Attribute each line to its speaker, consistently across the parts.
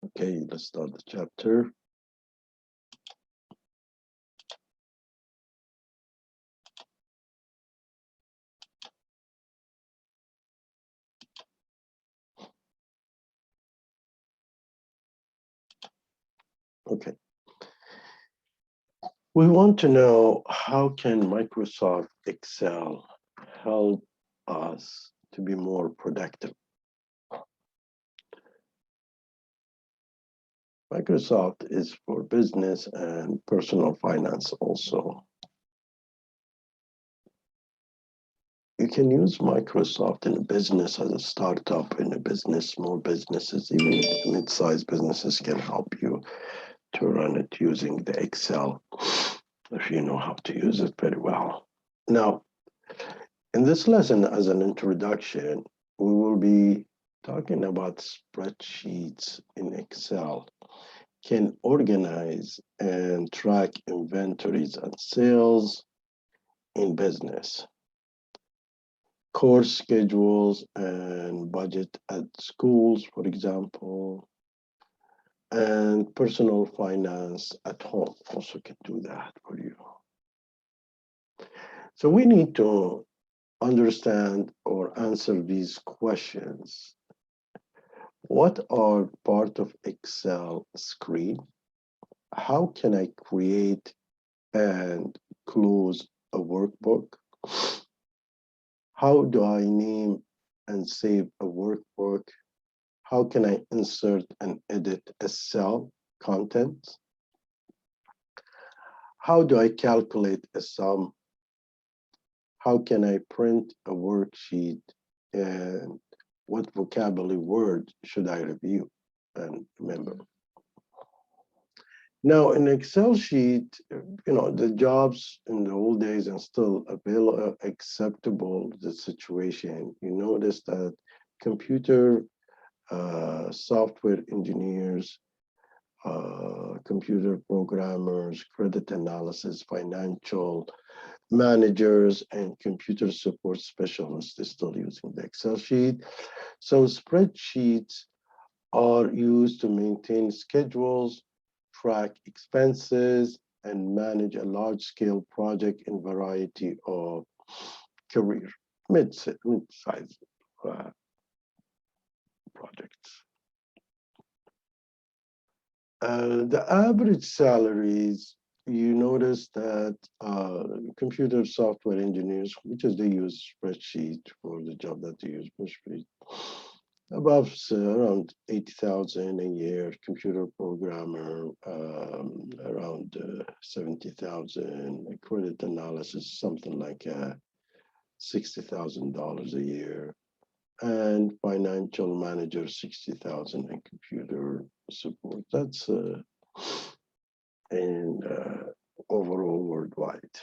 Speaker 1: Okay, let's start the chapter. Okay. We want to know, how can Microsoft Excel help us to be more productive? Microsoft is for business and personal finance also. You can use Microsoft in a business as a startup, in a business, small businesses, even mid-sized businesses can help you to run it using the Excel if you know how to use it very well. Now, in this lesson, as an introduction, we will be talking about spreadsheets in Excel. Can organize and track inventories and sales in business, course schedules and budget at schools, for example, and personal finance at home also can do that for you. So we need to understand or answer these questions. What are part of Excel screen? How can I create and close a workbook? How do I name and save a workbook? How can I insert and edit a cell content? How do I calculate a sum? How can I print a worksheet? And what vocabulary words should I review and remember? Now, in Excel sheet, the jobs in the old days and still available, acceptable, the situation, you notice that computer software engineers, computer programmers, credit analysis, financial managers, and computer support specialists are still using the Excel sheet. So spreadsheets are used to maintain schedules, track expenses, and manage a large-scale project in variety of career, mid-size projects. The average salaries, you notice that computer software engineers, which is they use spreadsheet for the job that they use spreadsheet, above around 80,000 a year. Computer programmer, around 70,000. Credit analysis, something like $60,000 a year. And financial manager, 60,000, and computer support. That's overall worldwide.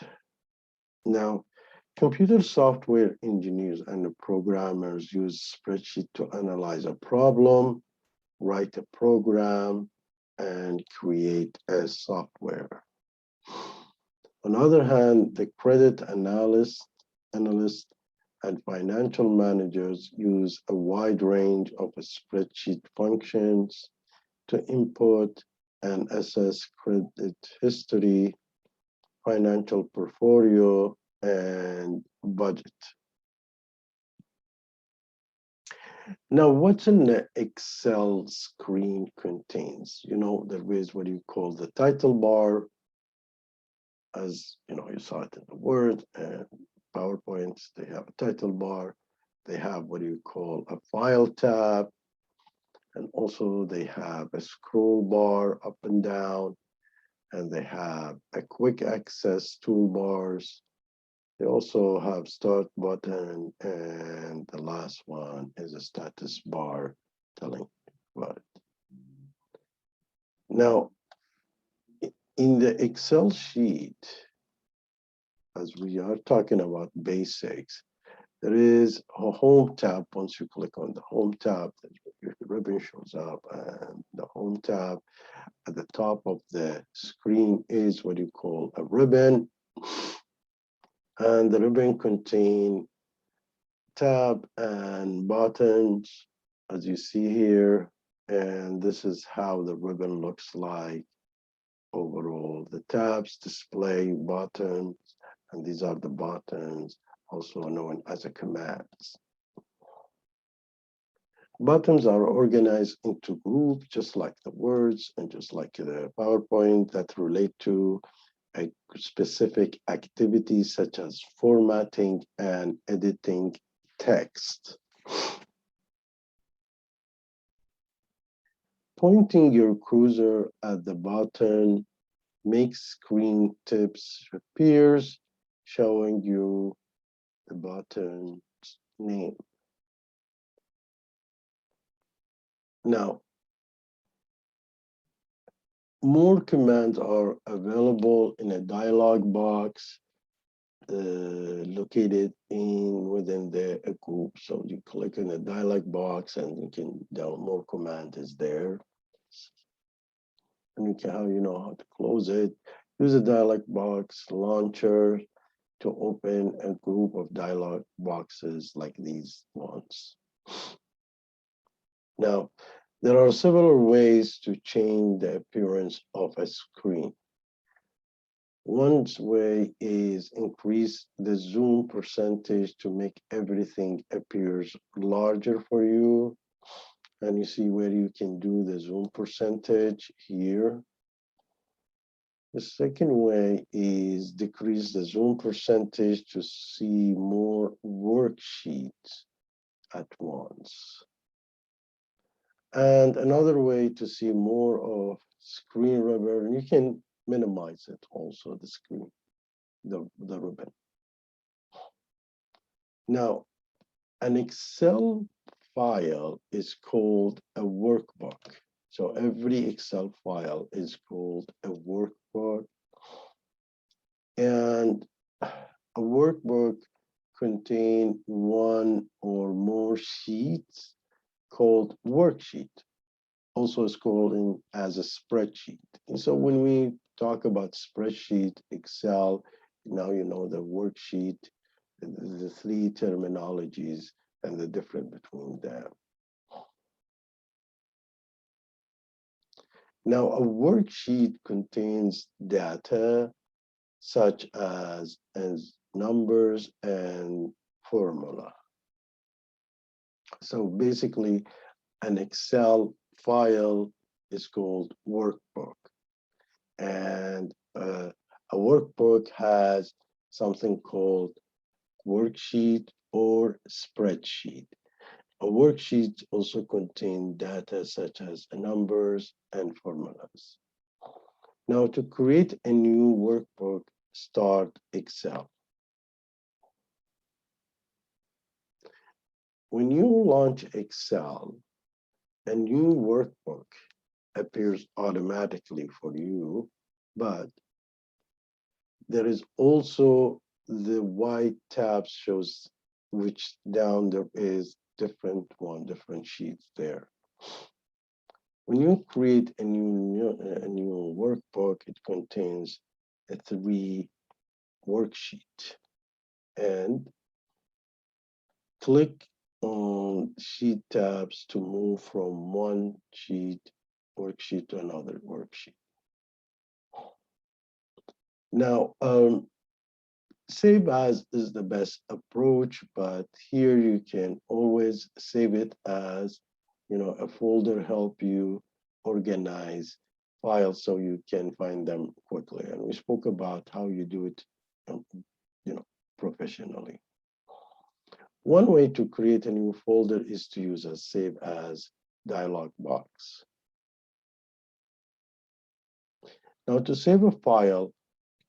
Speaker 1: Now, computer software engineers and the programmers use spreadsheet to analyze a problem, write a program, and create a software. On the other hand, the credit analyst and financial managers use a wide range of spreadsheet functions to input and assess credit history, financial portfolio, and budget. Now, what's in the Excel screen contains? There is what you call the title bar, as you saw it in the Word and PowerPoints. They have a title bar. They have what you call a file tab. And also they have a scroll bar up and down. And they have a quick access toolbars. They also have start button. And the last one is a status bar telling about it. Now, in the Excel sheet, as we are talking about basics, there is a home tab. Once you click on the home tab, the ribbon shows up, and the home tab at the top of the screen is what you call a ribbon. And the ribbon contains tab and buttons, as you see here, and this is how the ribbon looks like overall. The tabs display buttons, and these are the buttons, also known as a commands. Buttons are organized into groups, just like the words and just like the PowerPoint, that relate to a specific activity such as formatting and editing text. Pointing your cursor at the button makes screen tips appears, showing you the button's name. Now, more commands are available in a dialog box located within the group. So you click in the dialog box and you can down more command is there. And you can how you know how to close it. Use a dialog box launcher to open a group of dialog boxes like these ones. Now, there are several ways to change the appearance of a screen. One way is increase the zoom percentage to make everything appears larger for you. And you see where you can do the zoom percentage here. The second way is decrease the zoom percentage to see more worksheets at once. And another way to see more of screen ribbon, you can minimize it also, the screen, the ribbon. Now, an Excel file is called a workbook. So every Excel file is called a workbook. And a workbook contains one or more sheets called worksheet. Also is called as a spreadsheet. And so when we talk about spreadsheet, Excel, now you know the worksheet, the three terminologies and the difference between them. Now, a worksheet contains data such as numbers and formula. So basically, an Excel file is called workbook. And a workbook has something called worksheet or spreadsheet. A worksheet also contains data such as numbers and formulas. Now, to create a new workbook, start Excel. When you launch Excel, a new workbook appears automatically for you, but there is also the white tab shows which down there is different sheets there. When you create a new workbook, it contains a 3 worksheet, and click on sheet tabs to move from one worksheet to another worksheet. Now, save as is the best approach, but here you can always save it as, a folder help you organize files so you can find them quickly. And we spoke about how you do it, professionally. One way to create a new folder is to use a save as dialog box. Now, to save a file,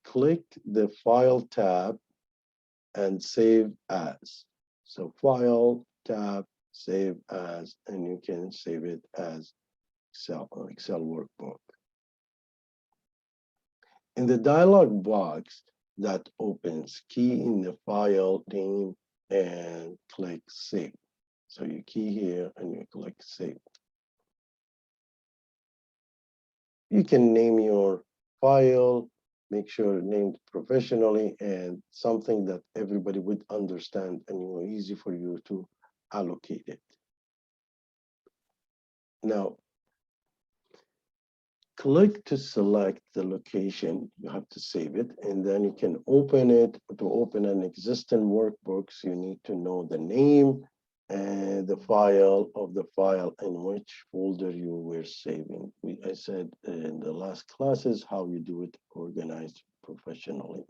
Speaker 1: click the File tab and Save As. So File tab, Save As, and you can save it as Excel workbook. In the dialog box that opens, key in the file name and click Save. So you key here and you click Save. You can name your file, make sure named professionally and something that everybody would understand and easy for you to allocate it. Now, click to select the location. You have to save it, and then you can open it. To open an existing workbooks, you need to know the name and the file of the file in which folder you were saving. I said in the last classes how you do it organized professionally.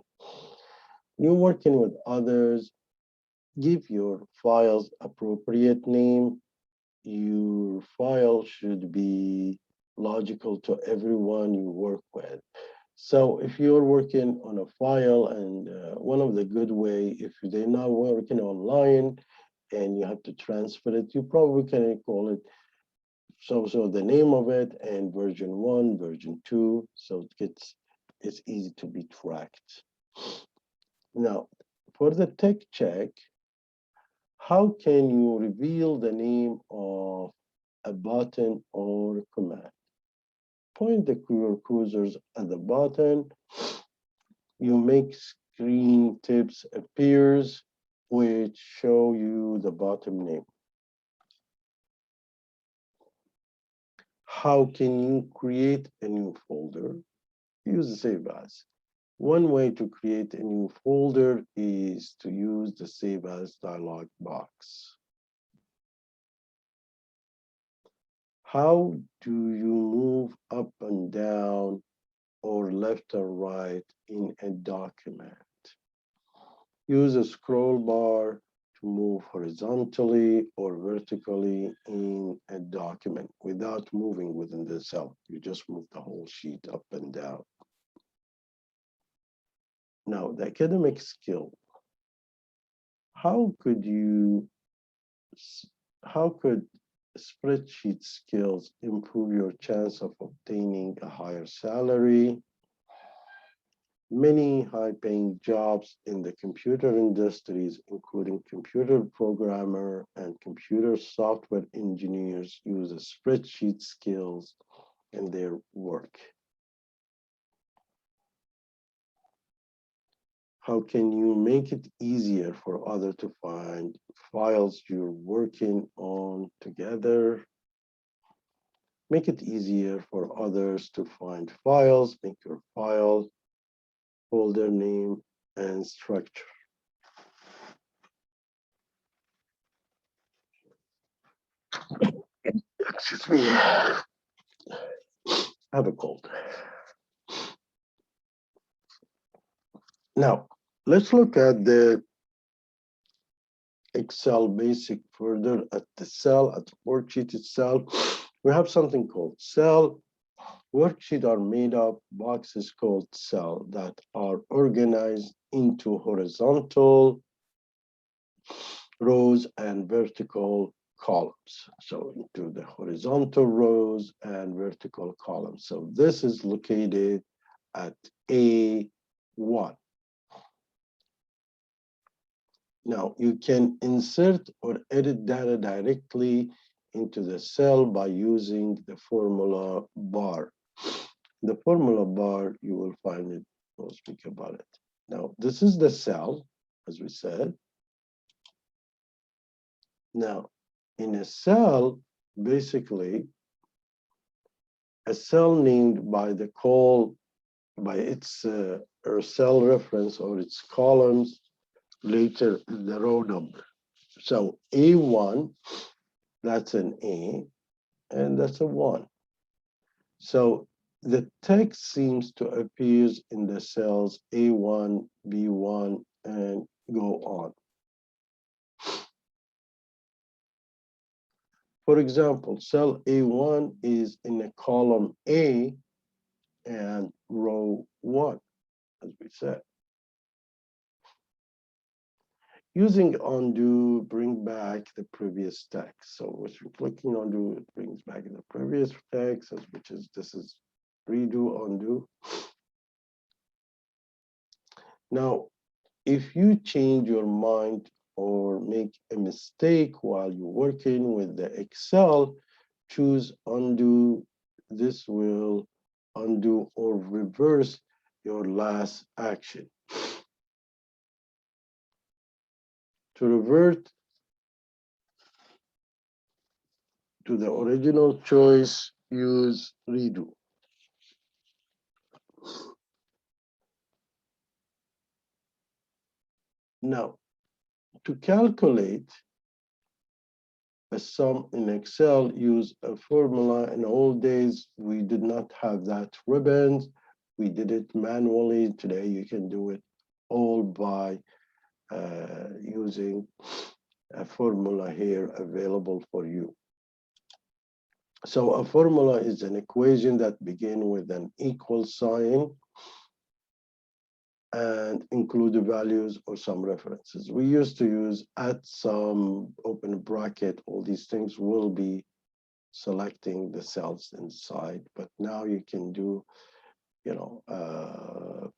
Speaker 1: You're working with others, give your files appropriate name. Your file should be logical to everyone you work with. So if you're working on a file, and one of the good way, if they're not working online and you have to transfer it, you probably can call it so the name of it and version 1, version 2, so it's easy to be tracked. Now, for the tech check, how can you reveal the name of a button or command? Point your cursors at the button. You make screen tips appears, which show you the button name. How can you create a new folder? Use the save as. One way to create a new folder is to use the save as dialog box. How do you move up and down or left or right in a document? Use a scroll bar to move horizontally or vertically in a document without moving within the cell. You just move the whole sheet up and down. Now, the academic skill. How could spreadsheet skills improve your chance of obtaining a higher salary? Many high-paying jobs in the computer industries, including computer programmer and computer software engineers, use spreadsheet skills in their work. How can you make it easier for others to find files you're working on together? Make it easier for others to find files. Make your file folder name and structure. Excuse me. I have a cold. Now, let's look at the Excel basic further at the cell, at the worksheet itself. We have something called cell. Worksheets are made up boxes called cell that are organized into horizontal rows and vertical columns. So into the horizontal rows and vertical columns. So this is located at A1. Now you can insert or edit data directly into the cell by using the formula bar. The formula bar, you will find it, we'll speak about it. Now, this is the cell, as we said. Now, in a cell, basically, a cell named by its or cell reference or its columns, later the row number. So A1, that's an A, and that's a 1. So the text seems to appear in the cells A1, B1, and go on. For example, cell A1 is in a column A and row 1, as we said. Using undo, bring back the previous text. So when you're clicking undo, it brings back the previous text, which is, this is redo, undo. Now, if you change your mind or make a mistake while you're working with the Excel, choose undo. This will undo or reverse your last action. To revert to the original choice, use redo. Now, to calculate a sum in Excel, use a formula. In old days, we did not have that ribbons. We did it manually. Today, you can do it all by using a formula here available for you. So a formula is an equation that begins with an equal sign and include the values or some references. We used to use at, sum, open bracket, all these things will be selecting the cells inside, but now you can do,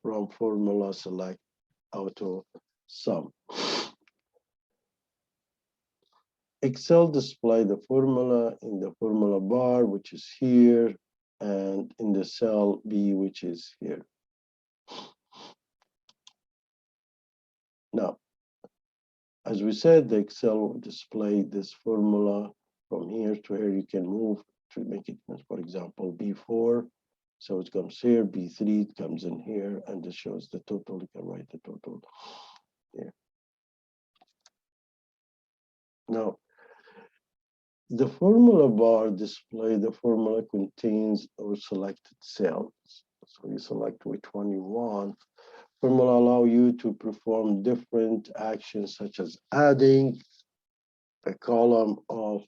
Speaker 1: from formula select auto sum. Excel display the formula in the formula bar, which is here, and in the cell B, which is here. Now, as we said, the Excel will display this formula from here to here. You can move to make it, for example, B4. So it comes here, B3, it comes in here, and it shows the total. You can write the total here. Now, the formula bar display, the formula contains or selected cells. So you select which one you want. Formula allow you to perform different actions such as adding a column of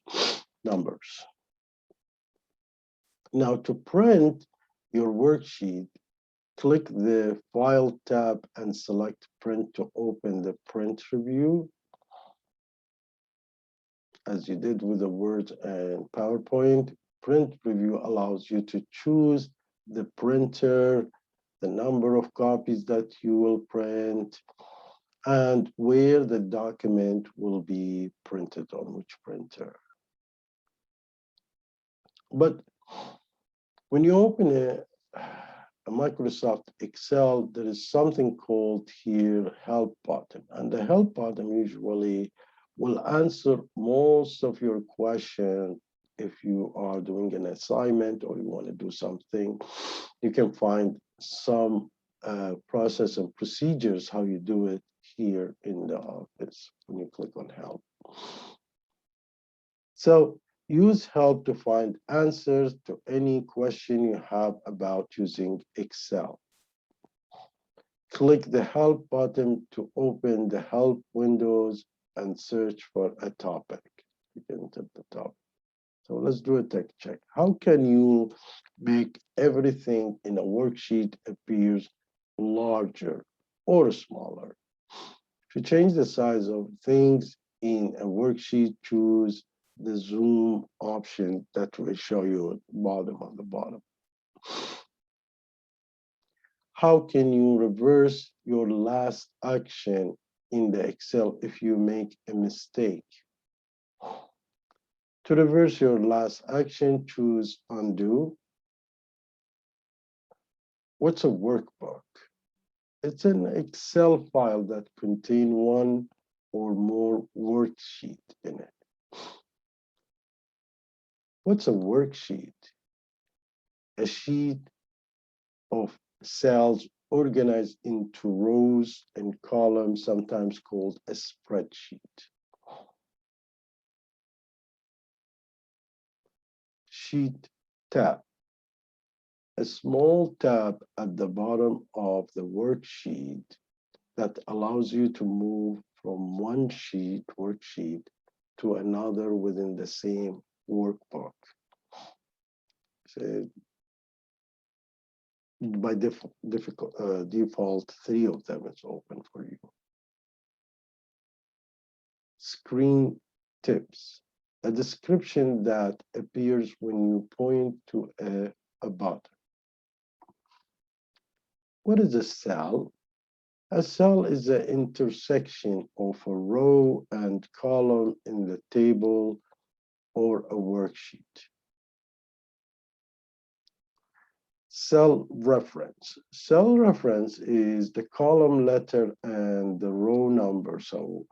Speaker 1: numbers. Now to print your worksheet, click the File tab and select Print to open the print review. As you did with the Word and PowerPoint, print review allows you to choose the printer, the number of copies that you will print, and where the document will be printed on which printer. But when you open a Microsoft Excel, there is something called here Help button. And the Help button usually will answer most of your questions. If you are doing an assignment or you want to do something, you can find some process and procedures how you do it here in the office when you click on Help. So use Help to find answers to any question you have about using Excel. Click the Help button to open the Help windows and search for a topic. You can tap the top. So let's do a tech check. How can you make everything in a worksheet appears larger or smaller? To change the size of things in a worksheet, choose the zoom option that will show you at the bottom of the bottom. How can you reverse your last action in the Excel if you make a mistake? To reverse your last action, choose undo. What's a workbook? It's an Excel file that contains one or more worksheets in it. What's a worksheet? A sheet of cells organized into rows and columns, sometimes called a spreadsheet. Sheet tab. A small tab at the bottom of the worksheet that allows you to move from one worksheet to another within the same workbook. So by default, 3 of them is open for you. Screen tips. A description that appears when you point to a button. What is a cell? A cell is an intersection of a row and column in the table or a worksheet. Cell reference. Cell reference is the column letter and the row number. So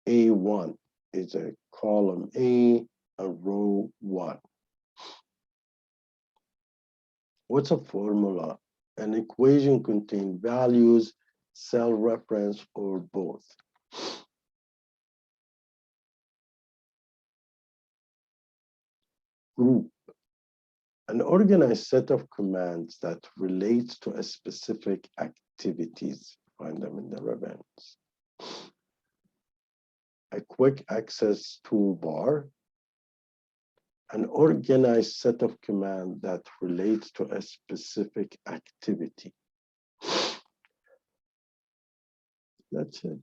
Speaker 1: A1 is a column A, a row 1. What's a formula? An equation contains values, cell reference, or both. Group. An organized set of commands that relates to a specific activities. Find them in the events. A quick access toolbar. An organized set of commands that relates to a specific activity. That's it.